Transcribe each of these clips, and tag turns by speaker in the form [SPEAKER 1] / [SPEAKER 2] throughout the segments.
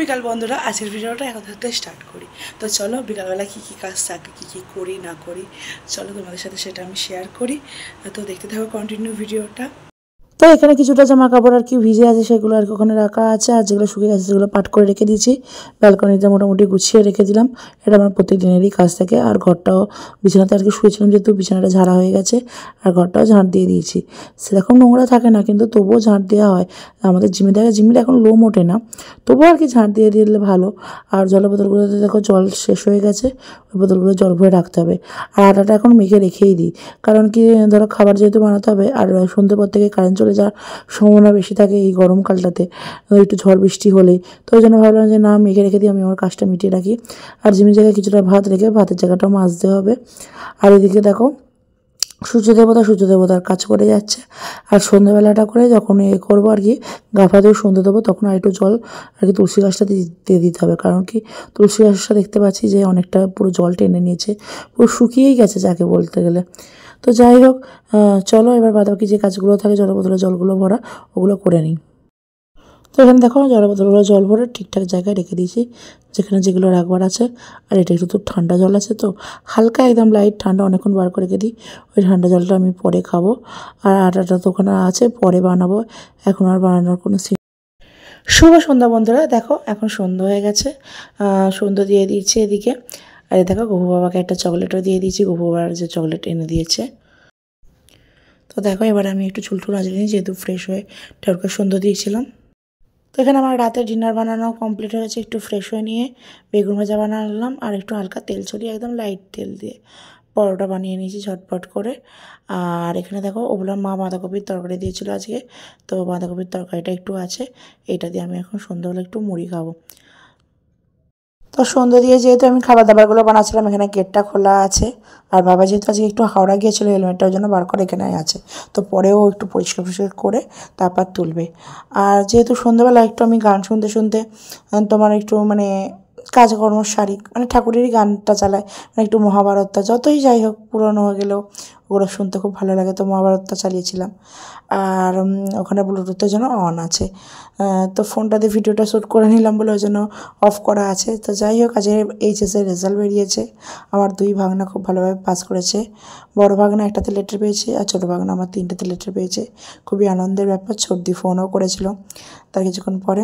[SPEAKER 1] বিকাল বন্ধুরা, আজকের ভিডিওটা এখন থেকে স্টার্ট করি। তো চলো বিকালবেলা কী কী কাজ থাকে, কী কী করি না করি, চলো তোমাদের সাথে সেটা আমি শেয়ার করি। তো দেখতে থাকো কন্টিনিউ ভিডিওটা। তো এখানে কিছুটা জামা কাপড় আর কি ভিজে আছে, সেগুলো আর কি ওখানে রাখা আছে, আর যেগুলো শুকিয়ে গেছে সেগুলো পাট করে রেখে দিয়েছি। ব্যালকনিতে মোটামুটি গুছিয়ে রেখে দিলাম। এটা আমার প্রত্যেকদিনেরই কাজ থাকে। আর ঘরটাও, বিছানাতে আর কি শুয়েছিলাম যেহেতু বিছানাটা ঝাড়া হয়ে গেছে, আর ঘরটাও ঝাঁট দিয়ে দিয়েছি। সেরকম নোংরা থাকে না, কিন্তু তবুও ঝাঁট দেওয়া হয়। আমাদের জিমির এখন লোম ওঠে না, তবুও আর কি ঝাঁট দিয়ে দিলে ভালো। আর জলের বোতলগুলোতে দেখো জল শেষ হয়ে গেছে, ওই বোতলগুলো জল ভরে রাখতে হবে। আর আটাটা এখন মেখে রেখেই দিই, কারণ কি ধরো খাবার যেহেতু বানাতে হবে, আর সন্ধ্যে পর থেকে কারেন্ট চলে যাওয়ার সম্ভাবনা বেশি থাকে এই গরমকালটাতে, একটু ঝড় বৃষ্টি হলেই। তো ওই জন্য ভাবলাম যে না, মেখে রেখে দিই, আমি আমার কাজটা মিটিয়ে রাখি। আর জিমির জায়গায় কিছুটা ভাত রেখে ভাতের জায়গাটাও মাজতে হবে। আর এদিকে দেখো সূর্য দেবতার কাজ করে যাচ্ছে। আর সন্ধ্যাবেলাটা করে যখন করবো আর কি, গাফা দিয়ে সন্ধ্যে দেবো, তখন আর একটু জল আর কি তুলসী গাছটা দিয়ে দিতে হবে। কারণ কি তুলসী গাছটা দেখতে পাচ্ছি যে অনেকটা পুরো জল টেনে নিয়েছে, পুরো শুকিয়েই গেছে যাকে বলতে গেলে। তো যাই হোক, চলো এবার বাদবাকি যে কাজগুলো থাকে জলের বোতলে জলগুলো ভরা, ওগুলো করে নিই। তো এখানে দেখো জলের বোতলগুলো জল ভরে ঠিকঠাক জায়গায় রেখে দিয়েছি, যেখানে যেগুলো রাখবার আছে। আর এটা একটু তো ঠান্ডা জল আছে, তো হালকা একদম লাইট ঠান্ডা অনেকক্ষণ বার করে রেখে দিই। ওই ঠান্ডা জলটা আমি পরে খাবো। আর আটাটা তো ওখানে আছে, পরে বানাবো, এখন আর বানানোর কোনো শুভ সন্ধ্যা বন্ধুরা। দেখো এখন সন্ধ্যা হয়ে গেছে, সন্ধ্যা দিয়ে দিয়েছি এদিকে। আর দেখো গপু বাবাকে একটা চকলেটও দিয়ে দিয়েছি, গপু বাবার যে চকলেট এনে দিয়েছে। তো দেখো এবার আমি একটু চুলটুল আজকে নিই, যেহেতু ফ্রেশ হয়ে ঠাকুরকে সন্ধ্যা দিয়েছিলাম। তো এখানে আমার রাতে ডিনার বানানো কমপ্লিট হয়েছে। একটু ফ্রেশ হয়ে নিয়ে বেগুন ভাজা বানালাম, আর একটু হালকা তেল ছড়িয়ে একদম লাইট তেল দিয়ে পরোটা বানিয়ে নিয়েছি ঝটপট করে। আর এখানে দেখো ওগুলো মা বাঁধাকপির তরকারি দিয়েছিলো আজকে, তো বাঁধাকপির তরকারিটা একটু আছে, এইটা দিয়ে আমি এখন সন্ধ্যাবেলা একটু মুড়ি খাবো। তো সন্ধ্যে দিয়ে যেহেতু আমি খাবার দাবারগুলো বানাচ্ছিলাম, এখানে গেটটা খোলা আছে। আর বাবা যেহেতু আজকে একটু হাওড়া গিয়েছিলো, হেলমেটটার জন্য বার করে এখানে আছে। তো পরেও একটু পরিষ্কার করে তারপর তুলবে। আর যেহেতু সন্ধ্যাবেলা একটু আমি গান শুনতে শুনতে তোমার একটু মানে কাজকর্ম সারি, মানে ঠাকুরেরই গানটা চালায়, মানে একটু মহাভারতটা যতই যাই হোক পুরনো হয়ে গেলেও ওগুলো শুনতে খুব ভালো লাগে, তো মহাভারতটা চালিয়েছিলাম। আর ওখানে ব্লুটুথের জন্য অন আছে। তো ফোনটা দিয়ে ভিডিওটা শ্যুট করে নিলাম বলে ওই জন্য অফ করা আছে। তো যাই হোক, আজকে এইচএসের রেজাল্ট বেরিয়েছে। আমার 2 ভাগনা খুব ভালোভাবে পাস করেছে। বড় ভাগনা 1টাতে লেটার পেয়েছে, আর ছোটো ভাগনা আমার 3টাতে লেটার পেয়েছে। খুবই আনন্দের ব্যাপার। ছোটদি ফোনও করেছিল তার কিছুক্ষণ পরে।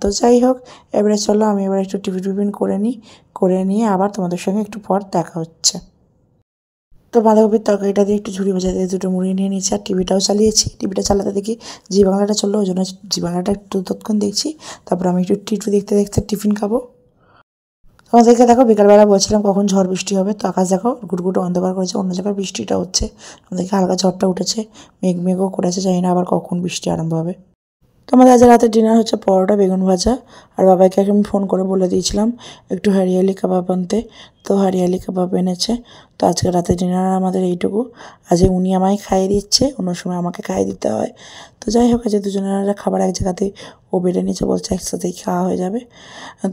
[SPEAKER 1] তো যাই হোক, এবারে চলো আমি এবার একটু টিফিন করে নিয়ে আবার তোমাদের সঙ্গে একটু পর দেখা হচ্ছে। তো বাঁধাকপির তরকারিটা দিয়ে একটু ঝুড়ি ভাজা দিয়ে দুটো মুড়ি নিয়ে নিয়েছি, আর টিভিটাও চালিয়েছি। টিভিটা চালাতে দেখি জি বাংলাটা চললো, ওই জন্য জি বাংলাটা একটু তৎক্ষণ দেখছি। তারপর আমি একটু টিটু দেখতে দেখতে টিফিন খাবো। তোমাদেরকে দেখো বিকালবেলা বলছিলাম কখন ঝড় বৃষ্টি হবে, তো আকাশ দেখো গুটগুটো অন্ধকার করেছে, অন্য জায়গায় বৃষ্টিটা হচ্ছে। আমাদেরকে হালকা ঝড়টা উঠেছে, মেঘও করেছে, জানি না আবার কখন বৃষ্টি আরম্ভ হবে। তো আমাদের আজ রাতের ডিনার হচ্ছে পরোটা বেগুন ভাজা। আর বাবাকে আমি ফোন করে বলে দিয়েছিলাম একটু হরিয়ালি কাবাব আনতে, তো হরিয়ালি কাবাব এনেছে। তো আজকে রাতের ডিনার আমাদের এইটুকু। আজকে উনি আমায় খাইয়ে দিচ্ছে, অন্য সময় আমাকে খাইয়ে দিতে হয়। তো যাই হোক, আজকে দুজনের খাবার এক জায়গাতেই ও বেড়ে নিচে বলছে একসাথেই খাওয়া হয়ে যাবে।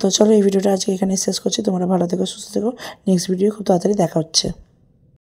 [SPEAKER 1] তো চলো এই ভিডিওটা আজকে এখানে শেষ করছি। তোমরা ভালো থেকো, সুস্থ থেকো। নেক্সট ভিডিও খুব তাড়াতাড়ি দেখা হচ্ছে।